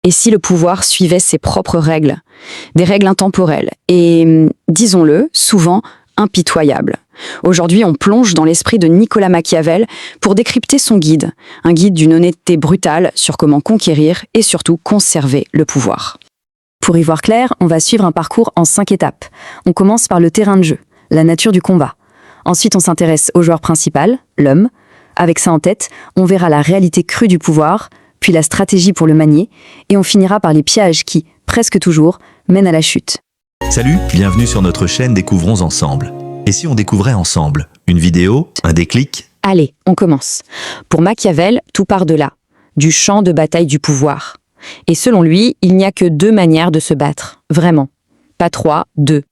Et si le pouvoir suivait ses propres règles, des règles intemporelles et, disons-le, souvent impitoyables. Aujourd'hui, on plonge dans l'esprit de Nicolas Machiavel pour décrypter son guide, un guide d'une honnêteté brutale sur comment conquérir et surtout conserver le pouvoir. Pour y voir clair, on va suivre un parcours en 5 étapes. On commence par le terrain de jeu, la nature du combat. Ensuite, on s'intéresse au joueur principal, l'homme. Avec ça en tête, on verra la réalité crue du pouvoir, puis la stratégie pour le manier, et on finira par les pièges qui, presque toujours, mènent à la chute. Salut, bienvenue sur notre chaîne Découvrons ensemble. Et si on découvrait ensemble une vidéo, un déclic? Allez, on commence. Pour Machiavel, tout part de là, du champ de bataille du pouvoir. Et selon lui, il n'y a que 2 manières de se battre, vraiment. Pas 3, 2.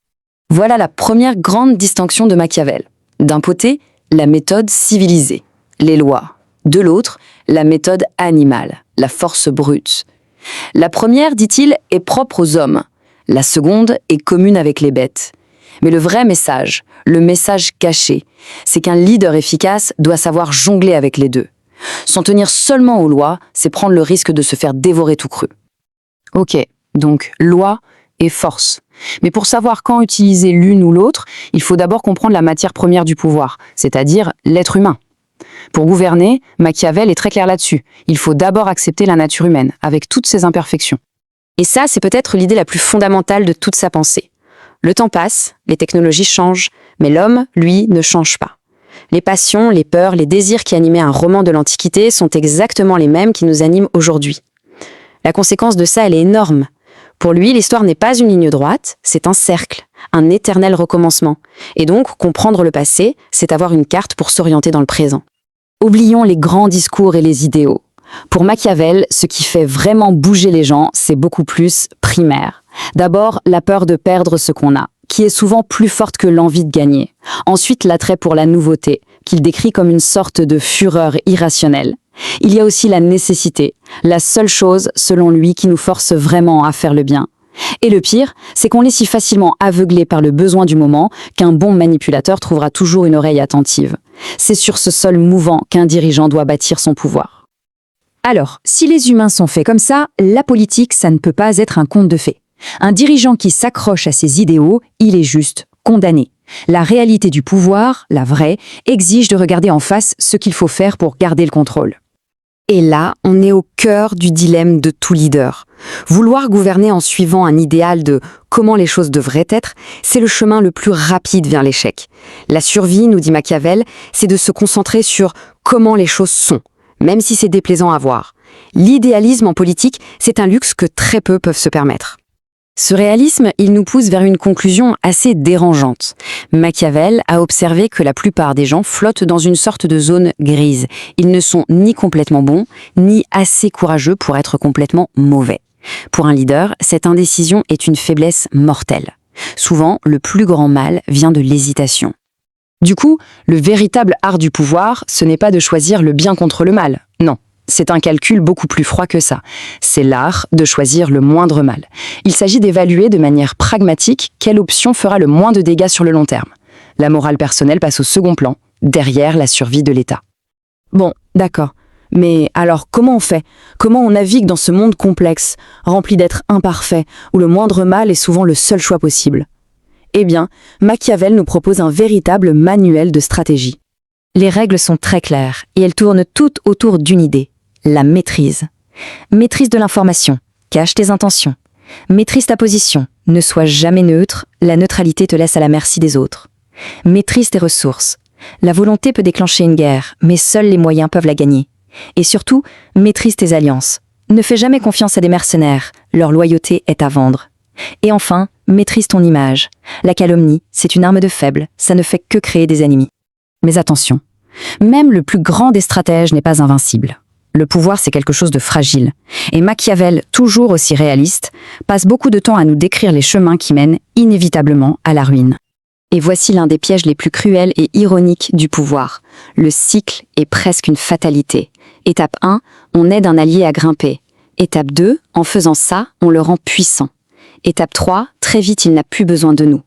Voilà la première grande distinction de Machiavel. D'un côté, la méthode civilisée, les lois. De l'autre, la méthode animale, la force brute. La première, dit-il, est propre aux hommes. La seconde est commune avec les bêtes. Mais le vrai message, le message caché, c'est qu'un leader efficace doit savoir jongler avec les deux. S'en tenir seulement aux lois, c'est prendre le risque de se faire dévorer tout cru. Ok, donc loi et force. Mais pour savoir quand utiliser l'une ou l'autre, il faut d'abord comprendre la matière première du pouvoir, c'est-à-dire l'être humain. Pour gouverner, Machiavel est très clair là-dessus. Il faut d'abord accepter la nature humaine, avec toutes ses imperfections. Et ça, c'est peut-être l'idée la plus fondamentale de toute sa pensée. Le temps passe, les technologies changent, mais l'homme, lui, ne change pas. Les passions, les peurs, les désirs qui animaient un roman de l'Antiquité sont exactement les mêmes qui nous animent aujourd'hui. La conséquence de ça, elle est énorme. Pour lui, l'histoire n'est pas une ligne droite, c'est un cercle, un éternel recommencement. Et donc, comprendre le passé, c'est avoir une carte pour s'orienter dans le présent. Oublions les grands discours et les idéaux. Pour Machiavel, ce qui fait vraiment bouger les gens, c'est beaucoup plus primaire. D'abord, la peur de perdre ce qu'on a, qui est souvent plus forte que l'envie de gagner. Ensuite, l'attrait pour la nouveauté, qu'il décrit comme une sorte de fureur irrationnelle. Il y a aussi la nécessité, la seule chose, selon lui, qui nous force vraiment à faire le bien. Et le pire, c'est qu'on est si facilement aveuglé par le besoin du moment qu'un bon manipulateur trouvera toujours une oreille attentive. C'est sur ce sol mouvant qu'un dirigeant doit bâtir son pouvoir. Alors, si les humains sont faits comme ça, la politique, ça ne peut pas être un conte de fées. Un dirigeant qui s'accroche à ses idéaux, il est juste condamné. La réalité du pouvoir, la vraie, exige de regarder en face ce qu'il faut faire pour garder le contrôle. Et là, on est au cœur du dilemme de tout leader. Vouloir gouverner en suivant un idéal de comment les choses devraient être, c'est le chemin le plus rapide vers l'échec. La survie, nous dit Machiavel, c'est de se concentrer sur comment les choses sont, même si c'est déplaisant à voir. L'idéalisme en politique, c'est un luxe que très peu peuvent se permettre. Ce réalisme, il nous pousse vers une conclusion assez dérangeante. Machiavel a observé que la plupart des gens flottent dans une sorte de zone grise. Ils ne sont ni complètement bons, ni assez courageux pour être complètement mauvais. Pour un leader, cette indécision est une faiblesse mortelle. Souvent, le plus grand mal vient de l'hésitation. Du coup, le véritable art du pouvoir, ce n'est pas de choisir le bien contre le mal, non. C'est un calcul beaucoup plus froid que ça. C'est l'art de choisir le moindre mal. Il s'agit d'évaluer de manière pragmatique quelle option fera le moins de dégâts sur le long terme. La morale personnelle passe au second plan, derrière la survie de l'État. Bon, d'accord. Mais alors, comment on fait? Comment on navigue dans ce monde complexe, rempli d'êtres imparfaits, où le moindre mal est souvent le seul choix possible? Eh bien, Machiavel nous propose un véritable manuel de stratégie. Les règles sont très claires, et elles tournent toutes autour d'une idée. La maîtrise. Maîtrise de l'information. Cache tes intentions. Maîtrise ta position. Ne sois jamais neutre. La neutralité te laisse à la merci des autres. Maîtrise tes ressources. La volonté peut déclencher une guerre, mais seuls les moyens peuvent la gagner. Et surtout, maîtrise tes alliances. Ne fais jamais confiance à des mercenaires. Leur loyauté est à vendre. Et enfin, maîtrise ton image. La calomnie, c'est une arme de faible. Ça ne fait que créer des ennemis. Mais attention, même le plus grand des stratèges n'est pas invincible. Le pouvoir, c'est quelque chose de fragile. Et Machiavel, toujours aussi réaliste, passe beaucoup de temps à nous décrire les chemins qui mènent inévitablement à la ruine. Et voici l'un des pièges les plus cruels et ironiques du pouvoir. Le cycle est presque une fatalité. Étape 1, on aide un allié à grimper. Étape 2, en faisant ça, on le rend puissant. Étape 3, très vite il n'a plus besoin de nous.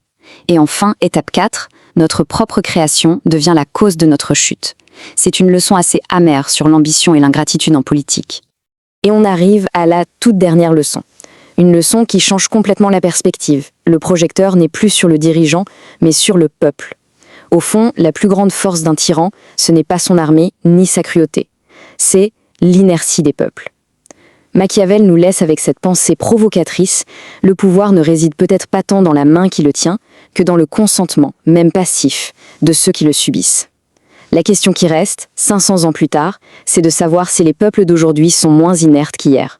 Et enfin, étape 4, notre propre création devient la cause de notre chute. C'est une leçon assez amère sur l'ambition et l'ingratitude en politique. Et on arrive à la toute dernière leçon. Une leçon qui change complètement la perspective. Le projecteur n'est plus sur le dirigeant, mais sur le peuple. Au fond, la plus grande force d'un tyran, ce n'est pas son armée, ni sa cruauté. C'est l'inertie des peuples. Machiavel nous laisse avec cette pensée provocatrice, le pouvoir ne réside peut-être pas tant dans la main qui le tient, que dans le consentement, même passif, de ceux qui le subissent. La question qui reste, 500 ans plus tard, c'est de savoir si les peuples d'aujourd'hui sont moins inertes qu'hier.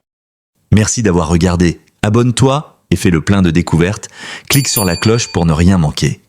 Merci d'avoir regardé. Abonne-toi et fais le plein de découvertes. Clique sur la cloche pour ne rien manquer.